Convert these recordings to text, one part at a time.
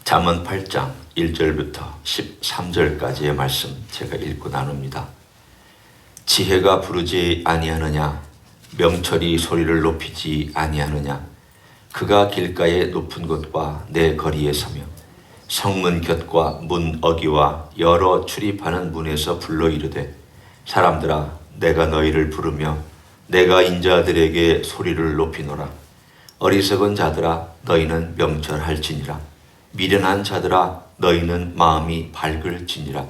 잠언 8장 1절부터 13절까지의 말씀 제가 읽고 나눕니다. 지혜가 부르지 아니하느냐? 명철이 소리를 높이지 아니하느냐? 그가 길가의 높은 곳과 내 거리에 서며 성문 곁과 문 어기와 여러 출입하는 문에서 불러 이르되 사람들아 내가 너희를 부르며 내가 인자들에게 소리를 높이노라. 어리석은 자들아 너희는 명철할지니라. 미련한 자들아 너희는 마음이 밝을지니라.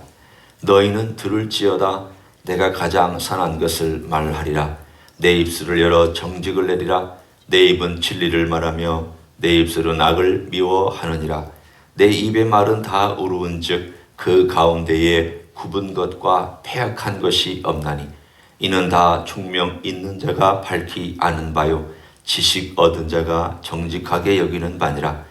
너희는 들을지어다 내가 가장 선한 것을 말하리라. 내 입술을 열어 정직을 내리라. 내 입은 진리를 말하며 내 입술은 악을 미워하느니라. 내 입의 말은 다 의로운즉 그 가운데에 굽은 것과 패악한 것이 없나니 이는 다 총명 있는 자가 밝히 아는 바요 지식 얻은 자가 정직하게 여기는 바니라.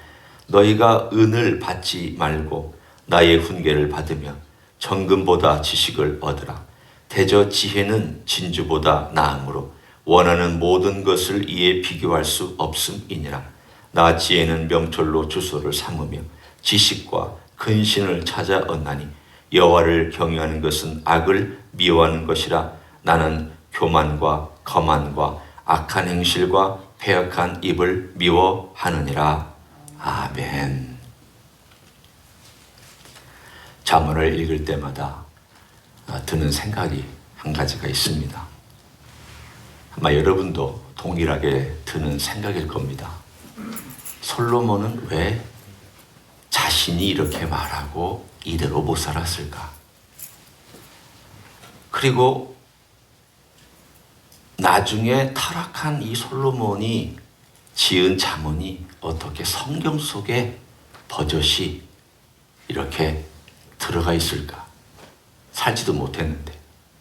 너희가 은을 받지 말고 나의 훈계를 받으며 정금보다 지식을 얻으라. 대저 지혜는 진주보다 나음으로 원하는 모든 것을 이에 비교할 수 없음이니라. 나 지혜는 명철로 주소를 삼으며 지식과 근신을 찾아 얻나니 여호와를 경외하는 것은 악을 미워하는 것이라. 나는 교만과 거만과 악한 행실과 패역한 입을 미워하느니라. 아멘. 잠언을 읽을 때마다 드는 생각이 한 가지가 있습니다. 아마 여러분도 동일하게 드는 생각일 겁니다. 솔로몬은 왜 자신이 이렇게 말하고 이대로 못 살았을까? 그리고 나중에 타락한 이 솔로몬이 지은 잠언이 어떻게 성경 속에 버젓이 이렇게 들어가 있을까? 살지도 못했는데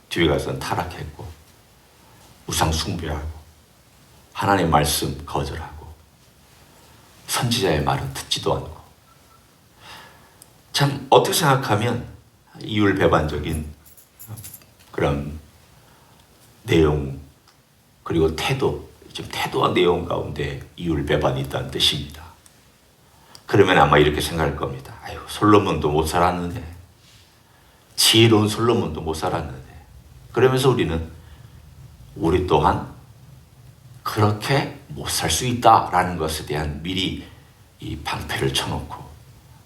뒤에 가서는 타락했고 우상 숭배하고 하나님의 말씀 거절하고 선지자의 말은 듣지도 않고 참 어떻게 생각하면 이율배반적인 그런 내용 그리고 태도 지금 태도와 내용 가운데 이율배반이 있다는 뜻입니다. 그러면 아마 이렇게 생각할 겁니다. 아유, 솔로몬도 못 살았는데 지혜로운 솔로몬도 못 살았는데 그러면서 우리 또한 그렇게 못 살 수 있다라는 것에 대한 미리 이 방패를 쳐놓고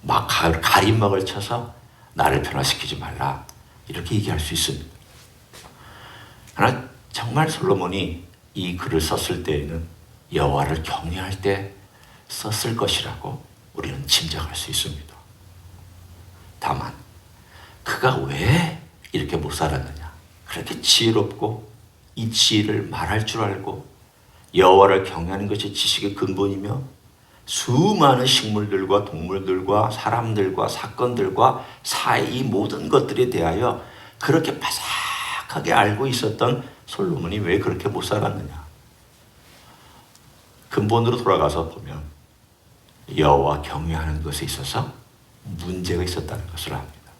막 가림막을 쳐서 나를 변화시키지 말라 이렇게 얘기할 수 있습니다. 그러나 정말 솔로몬이 이 글을 썼을 때에는 여호와를 경외할 때 썼을 것이라고 우리는 짐작할 수 있습니다. 다만 그가 왜 이렇게 못 살았느냐? 그렇게 지혜롭고 이 지혜를 말할 줄 알고 여호와를 경외하는 것이 지식의 근본이며 수많은 식물들과 동물들과 사람들과 사건들과 사이 모든 것들에 대하여 그렇게 바삭하게 알고 있었던 솔로몬이 왜 그렇게 못 살았느냐? 근본으로 돌아가서 보면 여호와 경외하는 것에 있어서 문제가 있었다는 것을 압니다.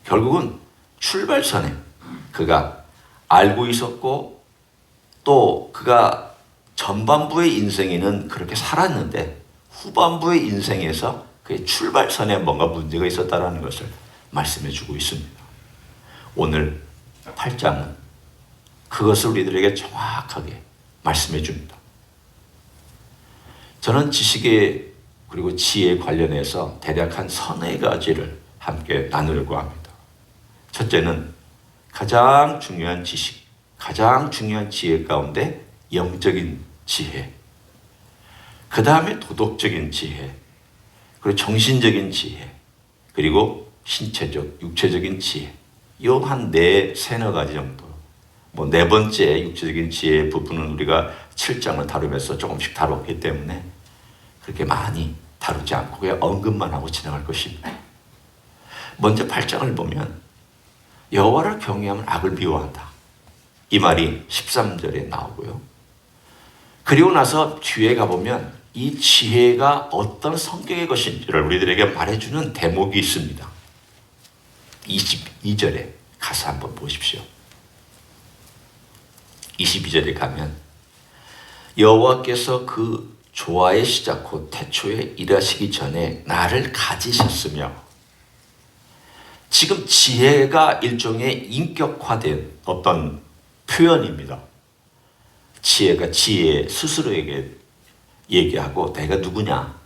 결국은 출발선에 그가 알고 있었고 또 그가 전반부의 인생에는 그렇게 살았는데 후반부의 인생에서 그의 출발선에 뭔가 문제가 있었다는 것을 말씀해 주고 있습니다. 오늘 8장은 그것을 우리들에게 정확하게 말씀해 줍니다. 저는 지식에 그리고 지혜에 관련해서 대략 한 서너 가지를 함께 나누려고 합니다. 첫째는 가장 중요한 지식, 가장 중요한 지혜 가운데 영적인 지혜, 그 다음에 도덕적인 지혜, 그리고 정신적인 지혜, 그리고 신체적, 육체적인 지혜, 이 한 세네 가지 정도. 네 번째 육체적인 지혜의 부분은 우리가 7장을 다루면서 조금씩 다뤘기 때문에 그렇게 많이 다루지 않고 그냥 언급만 하고 지나갈 것입니다. 먼저 8장을 보면 여호와를 경외하면 악을 미워한다. 이 말이 13절에 나오고요. 그리고 나서 뒤에 가보면 이 지혜가 어떤 성격의 것인지를 우리들에게 말해주는 대목이 있습니다. 22절에 가서 한번 보십시오. 22절에 가면 여호와께서 그 조화의 시작 후 태초에 일하시기 전에 나를 가지셨으며, 지금 지혜가 일종의 인격화된 어떤 표현입니다. 지혜가 지혜 스스로에게 얘기하고 내가 누구냐,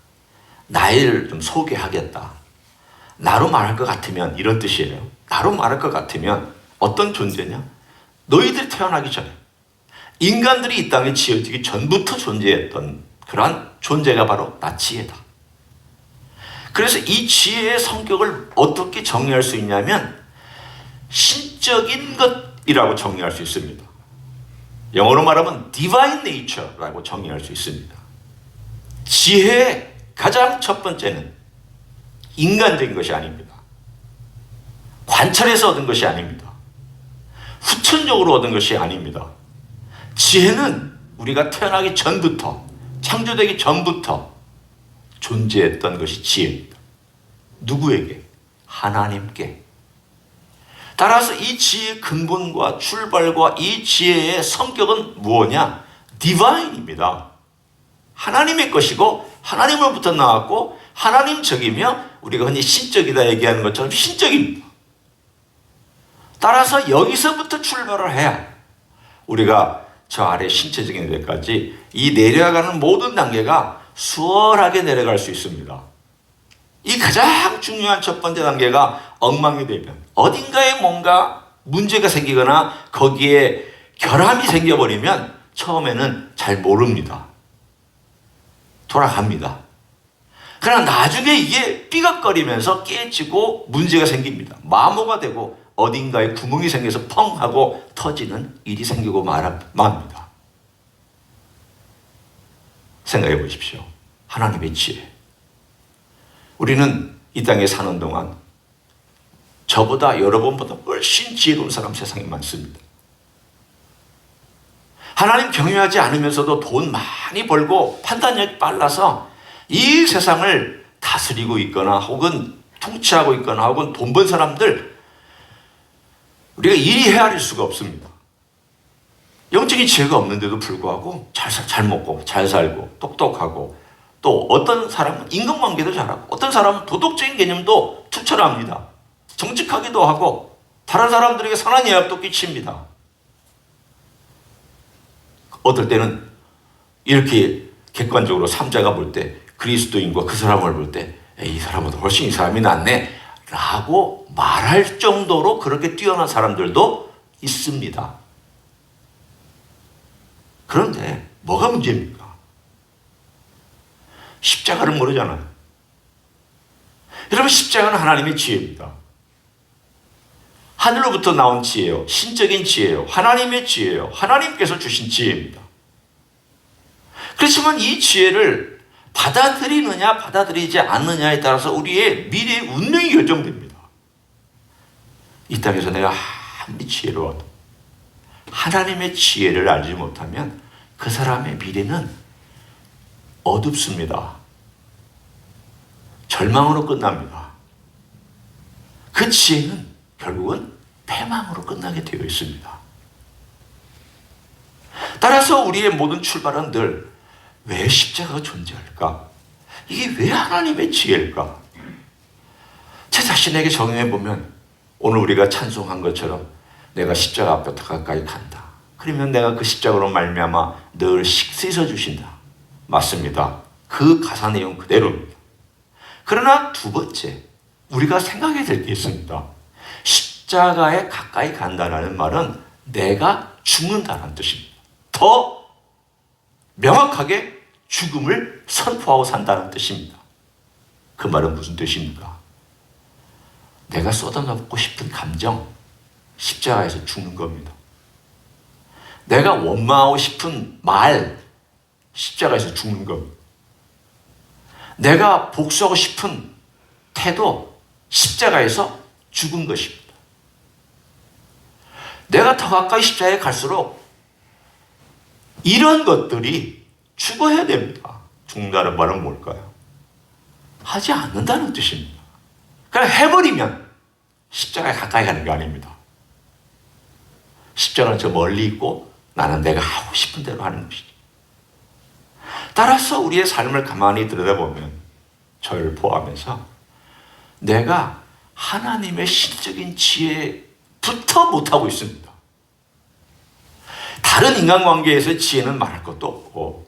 나를 좀 소개하겠다. 나로 말할 것 같으면 이런 뜻이에요. 나로 말할 것 같으면 어떤 존재냐? 너희들이 태어나기 전에 인간들이 이 땅에 지어지기 전부터 존재했던 그러한 존재가 바로 나 지혜다. 그래서 이 지혜의 성격을 어떻게 정리할 수 있냐면 신적인 것이라고 정리할 수 있습니다. 영어로 말하면 divine nature라고 정리할 수 있습니다. 지혜의 가장 첫 번째는 인간적인 것이 아닙니다. 관찰해서 얻은 것이 아닙니다. 후천적으로 얻은 것이 아닙니다. 지혜는 우리가 태어나기 전부터, 창조되기 전부터 존재했던 것이 지혜입니다. 누구에게? 하나님께. 따라서 이 지혜의 근본과 출발과 이 지혜의 성격은 무엇이냐? 디바인입니다. 하나님의 것이고 하나님으로부터 나왔고 하나님적이며 우리가 흔히 신적이다 얘기하는 것처럼 신적입니다. 따라서 여기서부터 출발을 해야 우리가 저 아래 신체적인 데까지 이 내려가는 모든 단계가 수월하게 내려갈 수 있습니다. 이 가장 중요한 첫 번째 단계가 엉망이 되면 어딘가에 뭔가 문제가 생기거나 거기에 결함이 생겨버리면 처음에는 잘 모릅니다. 돌아갑니다. 그러나 나중에 이게 삐걱거리면서 깨지고 문제가 생깁니다. 마모가 되고 어딘가에 구멍이 생겨서 펑 하고 터지는 일이 생기고 맙니다. 생각해 보십시오. 하나님의 지혜. 우리는 이 땅에 사는 동안 저보다 여러분보다 훨씬 지혜로운 사람 세상에 많습니다. 하나님 경외하지 않으면서도 돈 많이 벌고 판단력이 빨라서 이 세상을 다스리고 있거나 혹은 통치하고 있거나 혹은 돈 번 사람들 우리가 이리 헤아릴 수가 없습니다. 영적인 지혜가 없는데도 불구하고 잘 먹고 잘 살고 똑똑하고 또 어떤 사람은 인간관계도 잘하고 어떤 사람은 도덕적인 개념도 투철합니다. 정직하기도 하고 다른 사람들에게 선한 예약도 끼칩니다. 어떨 때는 이렇게 객관적으로 삼자가 볼 때 그리스도인과 그 사람을 볼 때 이 사람보다 훨씬 이 사람이 낫네 라고 말할 정도로 그렇게 뛰어난 사람들도 있습니다. 그런데 뭐가 문제입니까? 십자가를 모르잖아요. 여러분, 십자가는 하나님의 지혜입니다. 하늘로부터 나온 지혜요. 신적인 지혜요. 하나님의 지혜요. 하나님께서 주신 지혜입니다. 그렇지만 이 지혜를 받아들이느냐 받아들이지 않느냐에 따라서 우리의 미래의 운명이 결정됩니다. 이 땅에서 내가 아무리 지혜로워도 하나님의 지혜를 알지 못하면 그 사람의 미래는 어둡습니다. 절망으로 끝납니다. 그 지혜는 결국은 패망으로 끝나게 되어 있습니다. 따라서 우리의 모든 출발은 늘 왜 십자가가 존재할까? 이게 왜 하나님의 지혜일까? 제 자신에게 적용해 보면 오늘 우리가 찬송한 것처럼 내가 십자가 앞에 더 가까이 간다. 그러면 내가 그 십자가로 말미암아 늘 씻어 주신다. 맞습니다. 그 가사 내용 그대로입니다. 그러나 두 번째, 우리가 생각해야 될 게 있습니다. 십자가에 가까이 간다는 말은 내가 죽는다는 뜻입니다. 더 명확하게 죽음을 선포하고 산다는 뜻입니다. 그 말은 무슨 뜻입니까? 내가 쏟아놓고 싶은 감정, 십자가에서 죽는 겁니다. 내가 원망하고 싶은 말, 십자가에서 죽는 겁니다. 내가 복수하고 싶은 태도, 십자가에서 죽은 것입니다. 내가 더 가까이 십자가에 갈수록 이런 것들이 죽어야 됩니다. 죽는다는 말은 뭘까요? 하지 않는다는 뜻입니다. 그냥 해버리면 십자가에 가까이 가는 게 아닙니다. 십자가는 저 멀리 있고 나는 내가 하고 싶은 대로 하는 것이죠. 따라서 우리의 삶을 가만히 들여다보면 저를 포함해서 내가 하나님의 신적인 지혜부터 못하고 있습니다. 다른 인간관계에서의 지혜는 말할 것도 없고,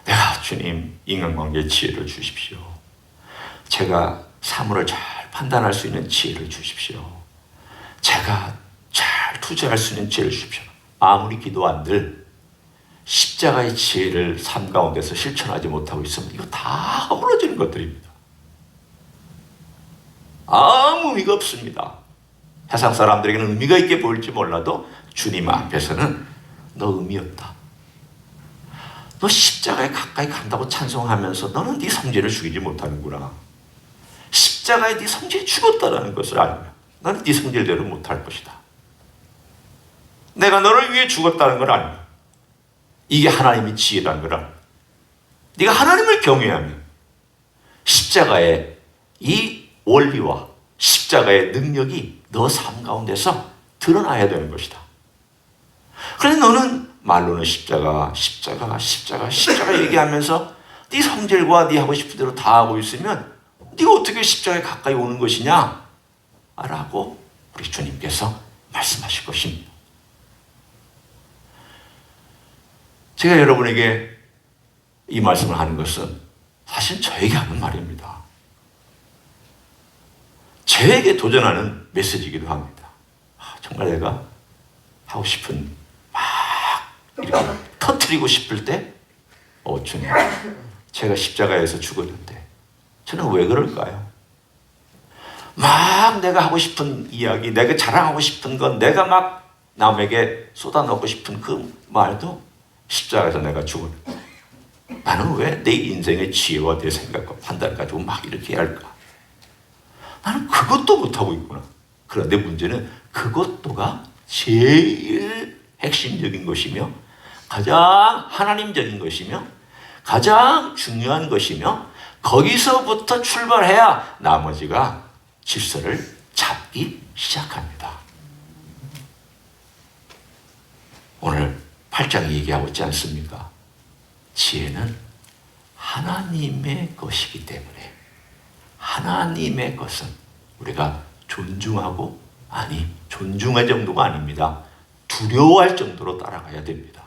내가 주님 인간관계의 지혜를 주십시오. 제가 사물을 잘 판단할 수 있는 지혜를 주십시오. 제가 잘 투자할 수 있는 지혜를 주십시오. 아무리 기도한들 십자가의 지혜를 삶 가운데서 실천하지 못하고 있으면 이거 다 허물어지는 것들입니다. 아무 의미가 없습니다. 세상 사람들에게는 의미가 있게 보일지 몰라도 주님 앞에서는 너 의미 없다. 너 십자가에 가까이 간다고 찬송하면서 너는 네 성질을 죽이지 못하는구나. 십자가에 네 성질이 죽었다는 것을 알면 너는 네 성질대로 못할 것이다. 내가 너를 위해 죽었다는 걸 알면 이게 하나님의 지혜라는 걸 알면 네가 하나님을 경외하면 십자가의 이 원리와 십자가의 능력이 너 삶 가운데서 드러나야 되는 것이다. 그런데 너는 말로는 십자가 얘기하면서 네 성질과 네 하고 싶은 대로 다 하고 있으면 네가 어떻게 십자가에 가까이 오는 것이냐? 라고 우리 주님께서 말씀하실 것입니다. 제가 여러분에게 이 말씀을 하는 것은 사실 저에게 하는 말입니다. 저에게 도전하는 메시지이기도 합니다. 정말 내가 하고 싶은 막 이렇게 터뜨리고 싶을 때 주님, 제가 십자가에서 죽었는데 저는 왜 그럴까요? 막 내가 하고 싶은 이야기, 내가 자랑하고 싶은 건, 내가 막 남에게 쏟아넣고 싶은 그 말도 십자가에서 내가 죽었는데 나는 왜 내 인생의 지혜와 내 생각과 판단을 가지고 막 이렇게 해야 할까? 나는 그것도 못하고 있구나. 그런데 문제는 그것도가 제일 핵심적인 것이며 가장 하나님적인 것이며 가장 중요한 것이며 거기서부터 출발해야 나머지가 질서를 잡기 시작합니다. 오늘 8장이 얘기하고 있지 않습니까? 지혜는 하나님의 것이기 때문에 하나님의 것은 우리가 존중하고, 아니 존중할 정도가 아닙니다. 두려워할 정도로 따라가야 됩니다.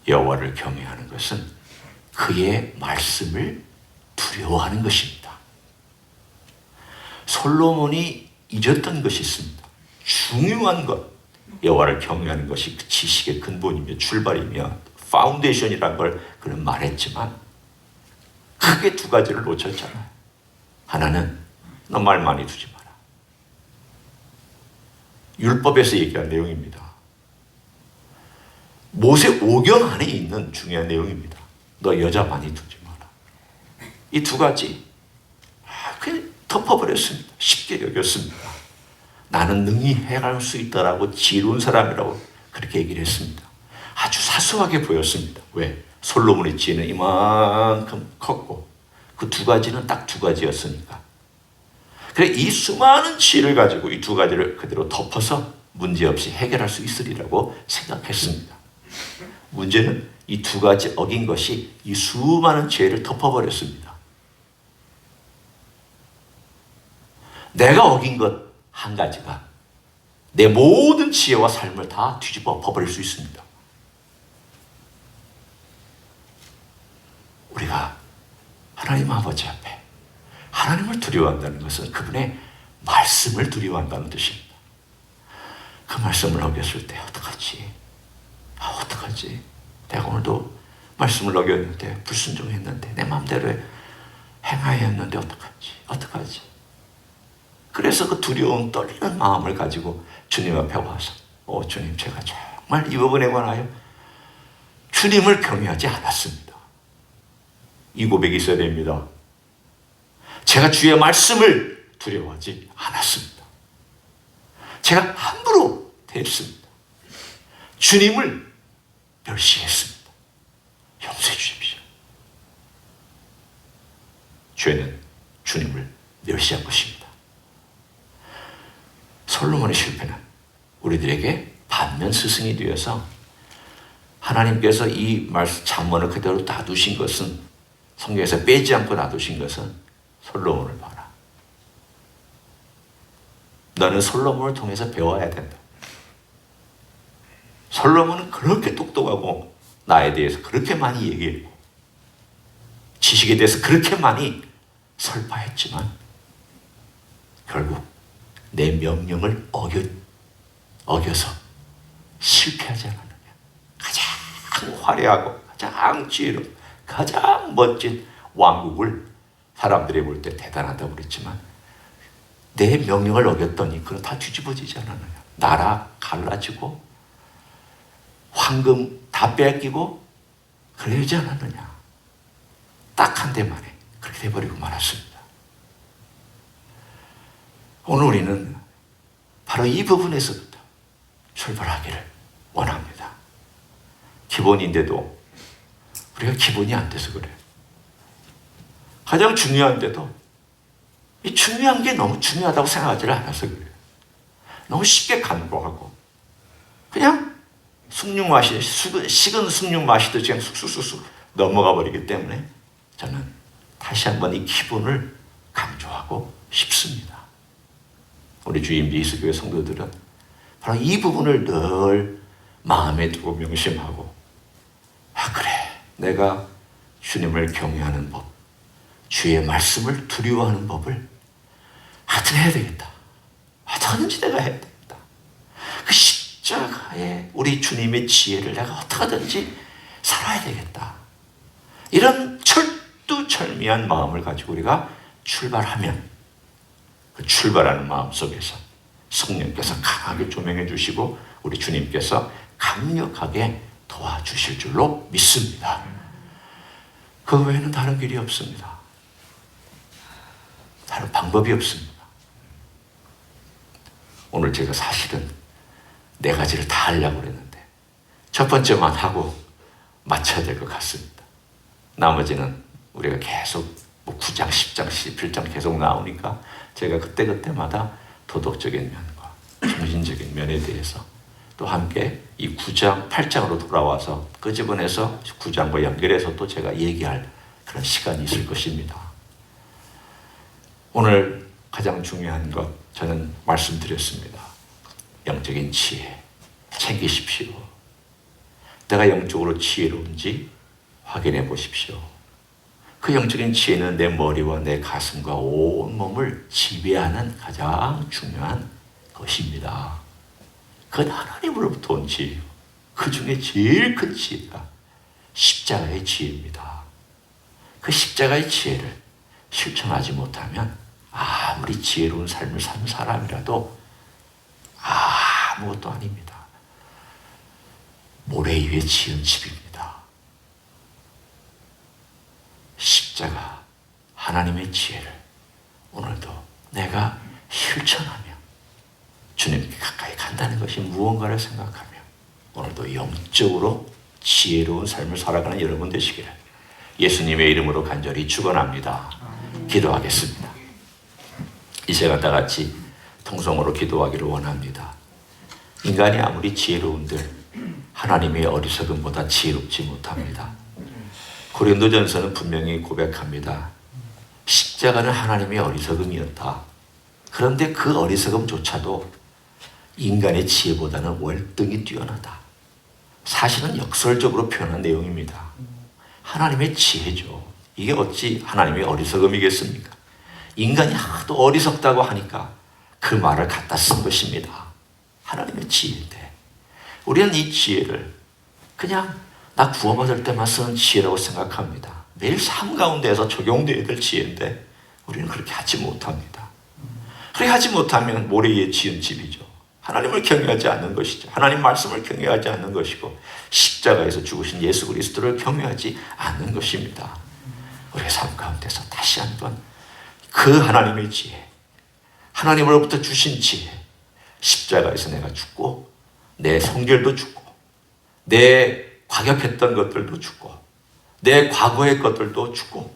여호와를 경외하는 것은 그의 말씀을 두려워하는 것입니다. 솔로몬이 잊었던 것이 있습니다. 중요한 것, 여호와를 경외하는 것이 그 지식의 근본이며 출발이며 파운데이션이라는 걸 그는 말했지만 크게 두 가지를 놓쳤잖아요. 하나는 너 말 많이 두지 마라. 율법에서 얘기한 내용입니다. 모세 오경 안에 있는 중요한 내용입니다. 너 여자 많이 두지 마라. 이 두 가지 그냥 덮어버렸습니다. 쉽게 여겼습니다. 나는 능히 해갈 수 있다라고 지혜로운 사람이라고 그렇게 얘기를 했습니다. 아주 사소하게 보였습니다. 왜? 솔로몬의 지혜는 이만큼 컸고 그 두 가지는 딱 두 가지였으니까. 그래 이 수많은 지혜를 가지고 이 두 가지를 그대로 덮어서 문제없이 해결할 수 있으리라고 생각했습니다. 문제는 이 두 가지 어긴 것이 이 수많은 죄를 덮어버렸습니다. 내가 어긴 것 한 가지가 내 모든 지혜와 삶을 다 뒤집어 엎어버릴 수 있습니다. 우리가 하나님 아버지 앞에 하나님을 두려워한다는 것은 그분의 말씀을 두려워한다는 뜻입니다. 그 말씀을 어겼을 때 어떡하지? 어떡하지? 내가 오늘도 말씀을 어겼는데 불순종했는데 내 마음대로 행하여 했는데 어떡하지? 그래서 그 두려운 떨리는 마음을 가지고 주님 앞에 와서 주님, 제가 정말 이 부분에 관하여 주님을 경외하지 않았습니다. 이 고백이 있어야 됩니다. 제가 주의 말씀을 두려워하지 않았습니다. 제가 함부로 대했습니다. 주님을 멸시했습니다. 용서해 주십시오. 죄는 주님을 멸시한 것입니다. 솔로몬의 실패는 우리들에게 반면 스승이 되어서 하나님께서 이 말씀 잠언을 그대로 놔두신 것은, 성경에서 빼지 않고 놔두신 것은 솔로몬을 봐라. 너는 솔로몬을 통해서 배워야 된다. 솔로몬은 그렇게 똑똑하고 나에 대해서 그렇게 많이 얘기했고 지식에 대해서 그렇게 많이 설파했지만 결국 내 명령을 어겨서 실패하지 않았느냐. 가장 화려하고 가장 지혜롭고 가장 멋진 왕국을 사람들이 볼 때 대단하다고 그랬지만 내 명령을 어겼더니 그건 다 뒤집어지지 않았느냐. 나라 갈라지고 황금 다 뺏기고 그러지 않았느냐. 딱 한 대 만에 그렇게 돼버리고 말았습니다. 오늘 우리는 바로 이 부분에서부터 출발하기를 원합니다. 기본인데도 우리가 기본이 안 돼서 그래요. 가장 중요한데도 이 중요한 게 너무 중요하다고 생각하지 않아서 그래요. 너무 쉽게 간과하고 그냥 식은 숭늉 마시듯이 그냥 쑥쑥쑥 넘어가 버리기 때문에 저는 다시 한번 이 기본을 강조하고 싶습니다. 우리 주임 예수교회 성도들은 바로 이 부분을 늘 마음에 두고 명심하고, 그래, 내가 주님을 경외하는 법, 주의 말씀을 두려워하는 법을 하여튼 해야 되겠다. 어떻게든지 내가 해야 되겠다. 그 십자가에 우리 주님의 지혜를 내가 어떻게든지 살아야 되겠다. 이런 철두철미한 마음을 가지고 우리가 출발하면 그 출발하는 마음 속에서 성령께서 강하게 조명해 주시고 우리 주님께서 강력하게 도와주실 줄로 믿습니다. 그 외에는 다른 길이 없습니다. 다른 방법이 없습니다. 오늘 제가 사실은 4가지를 다 하려고 그랬는데 첫 번째만 하고 마쳐야 될 것 같습니다. 나머지는 우리가 계속 9장, 10장, 11장 계속 나오니까 제가 그때그때마다 도덕적인 면과 정신적인 면에 대해서 또 함께 이 9장, 8장으로 돌아와서 끄집어내서 9장과 연결해서 또 제가 얘기할 그런 시간이 있을 것입니다. 오늘 가장 중요한 것 저는 말씀드렸습니다. 영적인 지혜 챙기십시오. 내가 영적으로 지혜로운지 확인해 보십시오. 그 영적인 지혜는 내 머리와 내 가슴과 온 몸을 지배하는 가장 중요한 것입니다. 그건 하나님으로부터 온 지혜예요. 그 중에 제일 큰 지혜가 십자가의 지혜입니다. 그 십자가의 지혜를 실천하지 못하면 아무리 지혜로운 삶을 사는 사람이라도 아무것도 아닙니다. 모래 위에 지은 집입니다. 십자가 하나님의 지혜를 오늘도 내가 실천하며 주님께 가까이 간다는 것이 무언가를 생각하며 오늘도 영적으로 지혜로운 삶을 살아가는 여러분 되시기를 예수님의 이름으로 간절히 축원합니다. 기도하겠습니다. 이 시간 다 같이 통성으로 기도하기를 원합니다. 인간이 아무리 지혜로운들 하나님의 어리석음보다 지혜롭지 못합니다. 고린도전서는 분명히 고백합니다. 십자가는 하나님의 어리석음이었다. 그런데 그 어리석음조차도 인간의 지혜보다는 월등히 뛰어나다. 사실은 역설적으로 표현한 내용입니다. 하나님의 지혜죠. 이게 어찌 하나님의 어리석음이겠습니까? 인간이 하도 어리석다고 하니까 그 말을 갖다 쓴 것입니다. 하나님의 지혜인데 우리는 이 지혜를 그냥 나 구원받을 때만 쓰는 지혜라고 생각합니다. 매일 삶 가운데에서 적용되어야 될 지혜인데 우리는 그렇게 하지 못합니다. 그렇게 하지 못하면 모래 위에 지은 집이죠. 하나님을 경외하지 않는 것이죠. 하나님 말씀을 경외하지 않는 것이고 십자가에서 죽으신 예수 그리스도를 경외하지 않는 것입니다. 우리의 삶 가운데서 다시 한번 그 하나님의 지혜, 하나님으로부터 주신 지혜, 십자가에서 내가 죽고 내 성결도 죽고 내 과격했던 것들도 죽고 내 과거의 것들도 죽고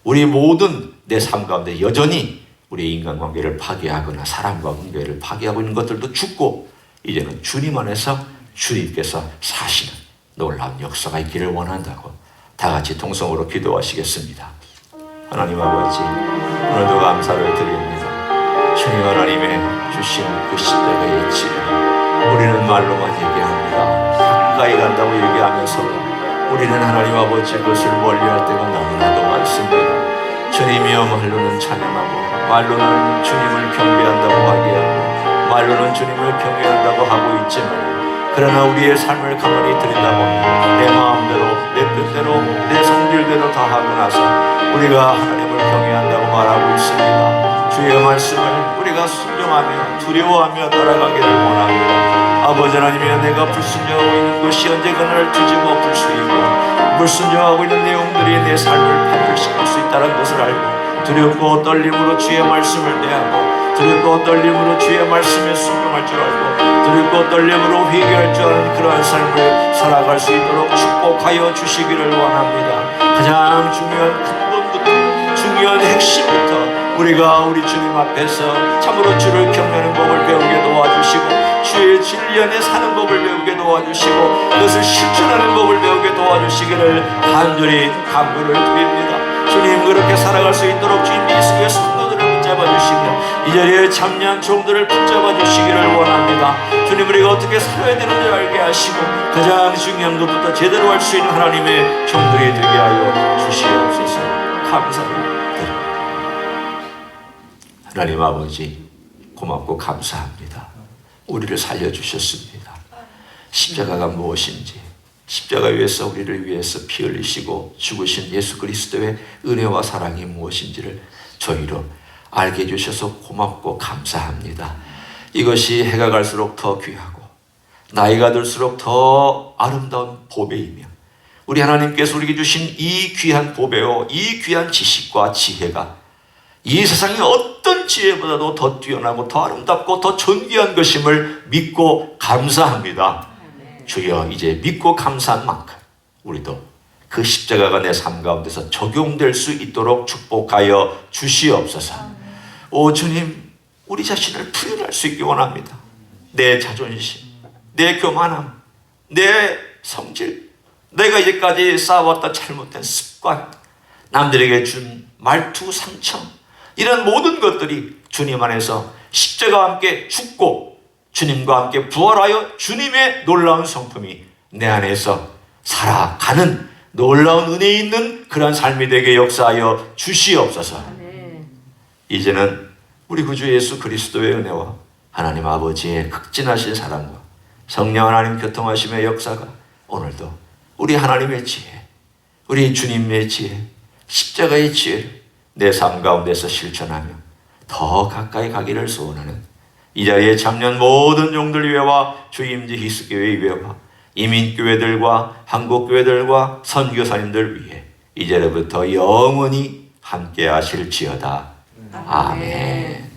우리 모든 내 삶 가운데 여전히 우리의 인간관계를 파괴하거나 사람과 관계를 파괴하고 있는 것들도 죽고 이제는 주님 안에서 주님께서 사시는 놀라운 역사가 있기를 원한다고 다 같이 통성으로 기도하시겠습니다. 하나님 아버지, 오늘도 감사를 드립니다. 주님 하나님의 주신 그 십자가의 지혜, 우리는 말로만 얘기합니다. 가까이 간다고 얘기하면서 우리는 하나님 아버지 그것을 멀리할 때가 너무나도 많습니다. 주님이여 말로는 찬양하고 말로는 주님을 경배한다고 하게 하고 말로는 주님을 경외한다고 하고 있지만, 그러나 우리의 삶을 가만히 들여다보면 내 마음대로 내 뜻대로 내 성질대로 다 하고 나서 우리가 하나님을 경외한다고 말하고 있습니다. 주의 말씀을 우리가 순종하며 두려워하며 따라가기를 원합니다. 아버지 하나님이여, 내가 불순종하고 있는 것이 언제가 나를 뒤집어 엎을 수 있고 불순종하고 있는 내용들이 내 삶을 파멸시킬 수 있다는 것을 알고 두렵고 떨림으로 주의 말씀을 대하고 두렵고 떨림으로 주의 말씀에 순종할 줄 알고 두렵고 떨림으로 회개할 줄 아는 그러한 삶을 살아갈 수 있도록 축복하여 주시기를 원합니다. 가장 중요한 근본부터 중요한 핵심부터 우리가 우리 주님 앞에서 참으로 주를 경외하는 법을 배우게 도와주시고 주의 진리 안에 사는 법을 배우게 도와주시고 그것을 실천하는 법을 배우게 도와주시기를 간절히 간구를 드립니다. 주님, 그렇게 살아갈 수 있도록 주님 예수의 성도들을 붙잡아 주시며 이 자리에 참여한 종들을 붙잡아 주시기를 원합니다. 주님, 우리가 어떻게 살아야 되는지 알게 하시고 가장 중요한 것부터 제대로 할 수 있는 하나님의 종들이 되게 하여 주시옵소서. 감사합니다. 하나님 아버지, 고맙고 감사합니다. 우리를 살려주셨습니다. 십자가가 무엇인지, 십자가 위에서 우리를 위해서 피 흘리시고 죽으신 예수 그리스도의 은혜와 사랑이 무엇인지를 저희로 알게 해주셔서 고맙고 감사합니다. 이것이 해가 갈수록 더 귀하고 나이가 들수록 더 아름다운 보배이며 우리 하나님께서 우리에게 주신 이 귀한 보배요, 이 귀한 지식과 지혜가 이 세상의 어떤 지혜보다도 더 뛰어나고 더 아름답고 더 존귀한 것임을 믿고 감사합니다. 주여, 이제 믿고 감사한 만큼 우리도 그 십자가가 내 삶 가운데서 적용될 수 있도록 축복하여 주시옵소서. 오 주님, 우리 자신을 풀어낼 수 있기 원합니다. 내 자존심, 내 교만함, 내 성질, 내가 이제까지 쌓아왔던 잘못된 습관, 남들에게 준 말투, 상처, 이런 모든 것들이 주님 안에서 십자가와 함께 죽고 주님과 함께 부활하여 주님의 놀라운 성품이 내 안에서 살아가는 놀라운 은혜 있는 그런 삶이 되게 역사하여 주시옵소서. 이제는 우리 구주 예수 그리스도의 은혜와 하나님 아버지의 극진하신 사랑과 성령 하나님 교통하심의 역사가 오늘도 우리 하나님의 지혜, 우리 주님의 지혜, 십자가의 지혜를 내 삶 가운데서 실천하며 더 가까이 가기를 소원하는 이 자리에 참여한 모든 종들 위해와 주임지 히스교회 위해와 이민교회들과 한국교회들과 선교사님들 위해 이제부터 영원히 함께 하실지어다. 아멘.